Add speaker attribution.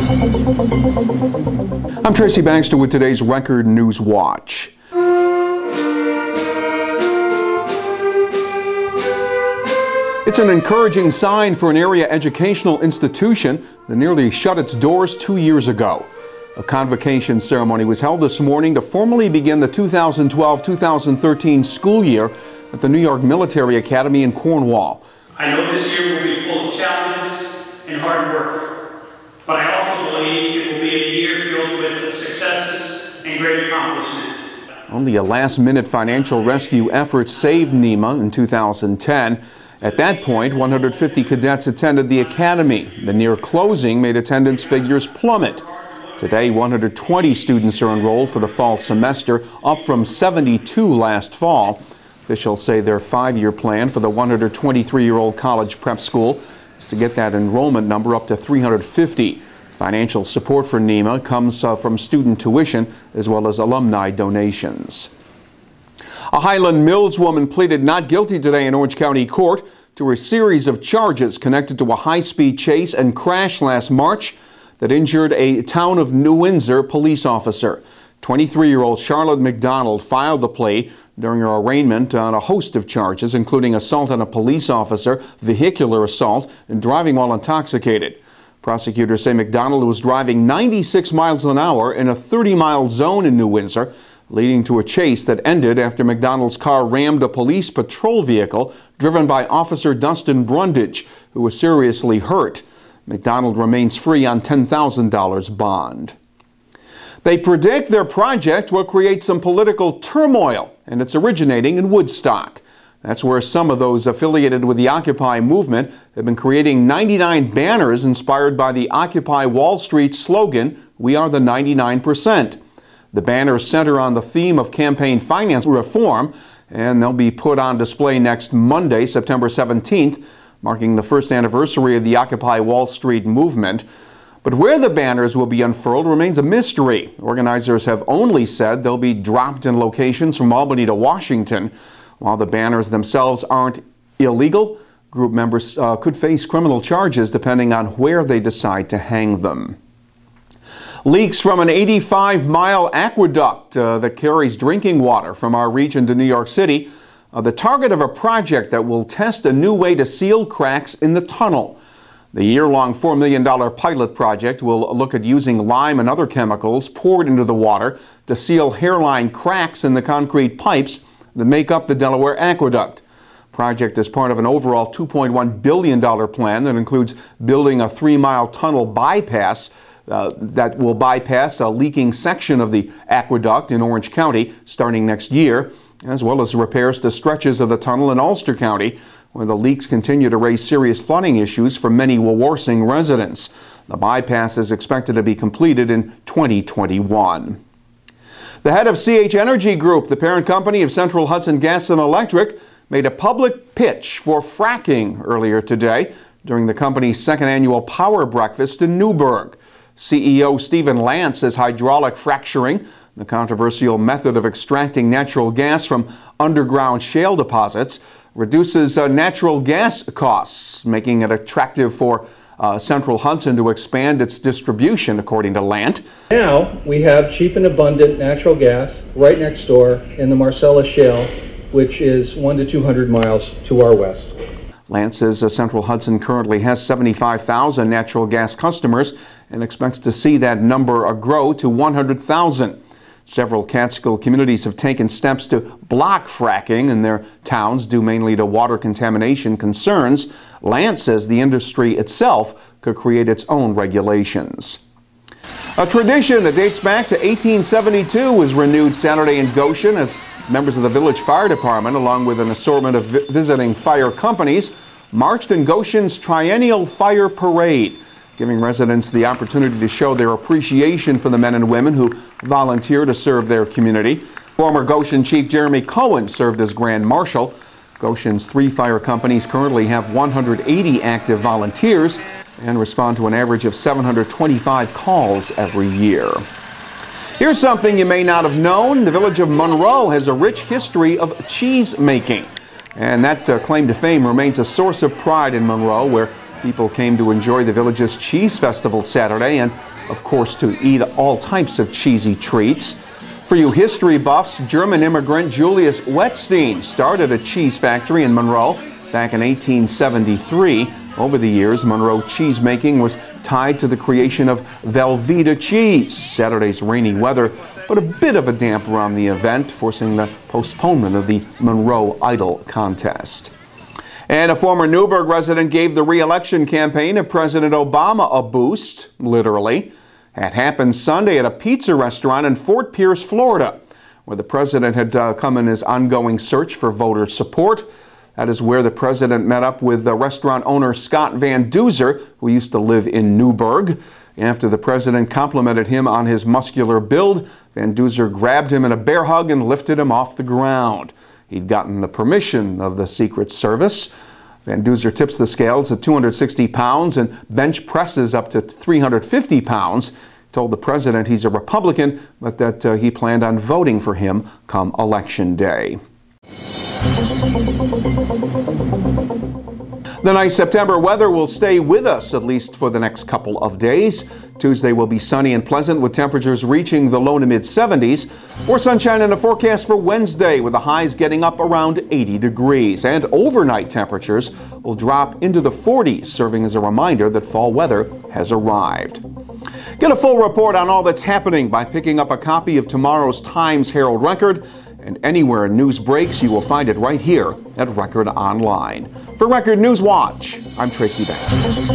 Speaker 1: I'm Tracy Baxter with today's Record Newswatch. It's an encouraging sign for an area educational institution that nearly shut its doors 2 years ago. A convocation ceremony was held this morning to formally begin the 2012-2013 school year at the New York Military Academy in Cornwall.
Speaker 2: I know this year will be full of challenges and hard work, but I also believe it will be a year filled with successes and great accomplishments.
Speaker 1: Only a last-minute financial rescue effort saved NEMA in 2010. At that point, 150 cadets attended the academy. The near closing made attendance figures plummet. Today, 120 students are enrolled for the fall semester, up from 72 last fall. Officials say their 5-year plan for the 123-year-old college prep school is to get that enrollment number up to 350. Financial support for NEMA comes from student tuition as well as alumni donations. A Highland Mills woman pleaded not guilty today in Orange County Court to a series of charges connected to a high-speed chase and crash last March that injured a town of New Windsor police officer. 23-year-old Charlotte McDonald filed the plea during her arraignment on a host of charges, including assault on a police officer, vehicular assault, and driving while intoxicated. Prosecutors say McDonald was driving 96 miles an hour in a 30-mile zone in New Windsor, leading to a chase that ended after McDonald's car rammed a police patrol vehicle driven by Officer Dustin Brundage, who was seriously hurt. McDonald remains free on $10,000 bond. They predict their project will create some political turmoil, and it's originating in Woodstock. That's where some of those affiliated with the Occupy movement have been creating 99 banners inspired by the Occupy Wall Street slogan, "We are the 99%. The banners center on the theme of campaign finance reform, and they'll be put on display next Monday, September 17th, marking the first anniversary of the Occupy Wall Street movement. But where the banners will be unfurled remains a mystery. Organizers have only said they'll be dropped in locations from Albany to Washington. While the banners themselves aren't illegal, group members could face criminal charges depending on where they decide to hang them. Leaks from an 85-mile aqueduct that carries drinking water from our region to New York City are the target of a project that will test a new way to seal cracks in the tunnel. The year-long $4 million pilot project will look at using lime and other chemicals poured into the water to seal hairline cracks in the concrete pipes that make up the Delaware Aqueduct. The project is part of an overall $2.1 billion plan that includes building a 3-mile tunnel bypass that will bypass a leaking section of the aqueduct in Orange County starting next year, as well as repairs to stretches of the tunnel in Ulster County, where the leaks continue to raise serious flooding issues for many Wawarsing residents. The bypass is expected to be completed in 2021. The head of CH Energy Group, the parent company of Central Hudson Gas and Electric, made a public pitch for fracking earlier today during the company's second annual power breakfast in Newburgh. CEO Stephen Lance says hydraulic fracturing, the controversial method of extracting natural gas from underground shale deposits, reduces natural gas costs, making it attractive for Central Hudson to expand its distribution, according to Lant.
Speaker 3: Now we have cheap and abundant natural gas right next door in the Marcellus Shale, which is 100 to 200 miles to our west.
Speaker 1: Lance says Central Hudson currently has 75,000 natural gas customers and expects to see that number grow to 100,000. Several Catskill communities have taken steps to block fracking in their towns due mainly to water contamination concerns. Lance says the industry itself could create its own regulations. A tradition that dates back to 1872 was renewed Saturday in Goshen as members of the village fire department, along with an assortment of visiting fire companies, marched in Goshen's triennial fire parade, giving residents the opportunity to show their appreciation for the men and women who volunteer to serve their community. Former Goshen Chief Jeremy Cohen served as Grand Marshal. Goshen's 3 fire companies currently have 180 active volunteers and respond to an average of 725 calls every year. Here's something you may not have known. The village of Monroe has a rich history of cheese making. And that claim to fame remains a source of pride in Monroe, where People came to enjoy the village's cheese festival Saturday and, of course, to eat all types of cheesy treats. For you history buffs, German immigrant Julius Wettstein started a cheese factory in Monroe back in 1873. Over the years, Monroe cheesemaking was tied to the creation of Velveeta cheese. Saturday's rainy weather put a bit of a damper on the event, forcing the postponement of the Monroe Idol contest. And a former Newburgh resident gave the re-election campaign of President Obama a boost, literally. It happened Sunday at a pizza restaurant in Fort Pierce, Florida, where the president had come in his ongoing search for voter support. That is where the president met up with the restaurant owner Scott Van Duzer, who used to live in Newburgh. After the president complimented him on his muscular build, Van Duzer grabbed him in a bear hug and lifted him off the ground. He'd gotten the permission of the Secret Service. Van Duzer tips the scales at 260 pounds and bench presses up to 350 pounds. Told the president he's a Republican, but that he planned on voting for him come Election Day. The nice September weather will stay with us at least for the next couple of days. Tuesday will be sunny and pleasant with temperatures reaching the low to mid 70s. More sunshine in the forecast for Wednesday with the highs getting up around 80 degrees. And overnight temperatures will drop into the 40s, serving as a reminder that fall weather has arrived. Get a full report on all that's happening by picking up a copy of tomorrow's Times Herald Record. And anywhere news breaks, you will find it right here at Record Online. For Record Newswatch, I'm Tracy Baxter.